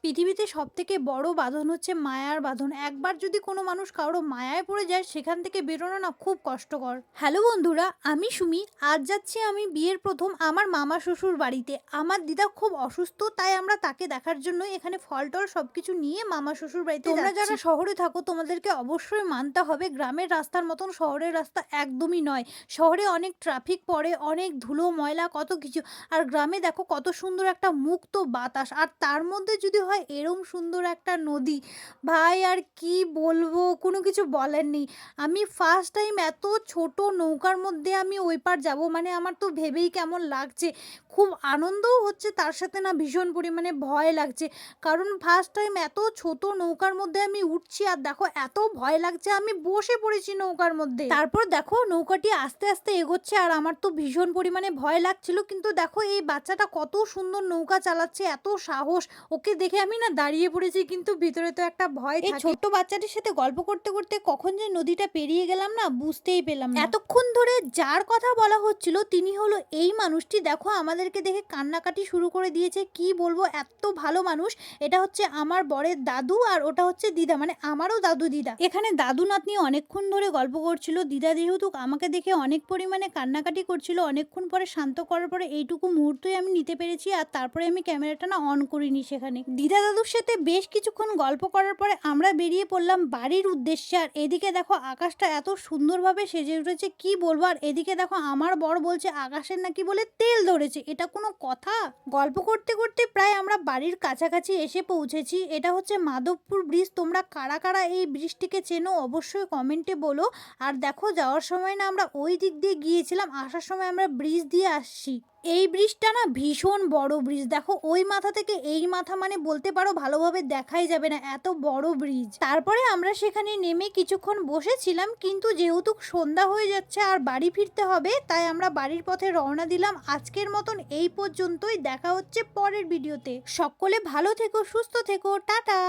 পৃথিবীতে সবথেকে বড় বাঁধন হচ্ছে মায়ার বাঁধন। একবার যদি কোনো মানুষ কারো মায়ায় পড়ে যায় সেখান থেকে বেরোনো না খুব কষ্টকর। হ্যালো বন্ধুরা, আমি সুমি। আজ যাচ্ছি আমি বিয়ের প্রথম আমার মামা শ্বশুর বাড়িতে। আমার দিদা খুব অসুস্থ, তাই আমরা তাকে দেখার জন্য এখানে ফল-টল সবকিছু নিয়ে মামা শ্বশুর বাড়িতে যাচ্ছি। তোমরা যারা শহরে থাকো তোমাদেরকে অবশ্যই মানতে হবে গ্রামের রাস্তার মতন শহরের রাস্তা একদমই নয়। শহরে অনেক ট্রাফিক পড়ে, অনেক ধুলো ময়লা কত কিছু। আর গ্রামে দেখো কত সুন্দর একটা মুক্ত বাতাস, আর তার মধ্যে যদি হয় এরম সুন্দর একটা নদী, ভাই আর কি বলবো, কোনো কিছু বলার নেই। আমি ফার্স্ট টাইম এত ছোট নৌকার মধ্যে আমি ওই পার যাবো, মানে আমার তো ভেবেই কেমন লাগছে। খুব আনন্দও হচ্ছে, তার সাথে না ভীষণ পরিমাণে ভয় লাগছে, কারণ ফার্স্ট টাইম এত ছোট নৌকার মধ্যে আমি উঠছি, আর দেখো এত ভয় লাগছে আমি বসে পড়েছি নৌকার মধ্যে। তারপর দেখো নৌকাটি আস্তে আস্তে এগোচ্ছে, আর আমার তো ভীষণ পরিমাণে ভয় লাগছিল, কিন্তু দেখো এই বাচ্চাটা কত সুন্দর নৌকা চালাচ্ছে, এত সাহস। ওকে দেখে আমি না দাঁড়িয়ে পড়েছি, কিন্তু ভিতরে তো একটা ভয় থাকে। এই ছোট্ট বাচ্চাটির সাথে গল্প করতে করতে কখন যে নদীটা পেরিয়ে গেলাম না বুঝতেই পেলাম না। এতক্ষণ ধরে যার কথা বলা হচ্ছিল তিনি হলো এই মানুষটি। দেখো আমাদেরকে দেখে কান্নাকাটি শুরু করে দিয়েছে, কি বলবো এত ভালো মানুষ। এটা হচ্ছে আমার বরের দাদু, আর ওটা হচ্ছে দিদা, মানে আমারও দাদু দিদা। এখানে দাদু নাতনি অনেকক্ষণ ধরে গল্প করছিল। দিদা যেহেতু আমাকে দেখে অনেক পরিমাণে কান্নাকাটি করছিল, অনেকক্ষণ পরে শান্ত করার পরে এইটুকু মুহূর্তই আমি নিতে পেরেছি, আর তারপরে আমি ক্যামেরাটা না অন করিনি সেখানে। দিদা দাদুর সাথে বেশ কিছুক্ষণ গল্প করার পরে আমরা বেরিয়ে পড়লাম বাড়ির উদ্দেশ্যে। আর এদিকে দেখো আকাশটা এত সুন্দরভাবে সেজে উঠেছে, কি বলবো। আর এদিকে দেখো আমার বর বলছে আকাশের নাকি বলে তেল ধরেছে, এটা কোনো কথা? গল্প করতে করতে প্রায় আমরা বাড়ির কাছাকাছি এসে পৌঁছেছি। এটা হচ্ছে মাধবপুর ব্রিজ। তোমরা কারা কারা এই ব্রিজটিকে চেনো অবশ্যই কমেন্টে বলো। আর দেখো যাওয়ার সময় না আমরা ওই দিক দিয়ে গিয়েছিলাম, আসার সময় আমরা ব্রিজ দিয়ে আসছি। এই ব্রিজটা না ভীষণ বড় ব্রিজ। দেখো ওই মাথা থেকে এই মাথা মানে বলতে পারো ভালোভাবে দেখাই যাবে না, এত বড় ব্রিজ। তারপরে আমরা সেখানে নেমে কিছুক্ষণ বসেছিলাম, কিন্তু যেহেতু সন্ধ্যা হয়ে যাচ্ছে আর বাড়ি ফিরতে হবে, তাই আমরা বাড়ির পথে রওনা দিলাম। আজকের মতন এই পর্যন্তই, দেখা হচ্ছে পরের ভিডিওতে। সকলে ভালো থেকো, সুস্থ থেকো, টাটা।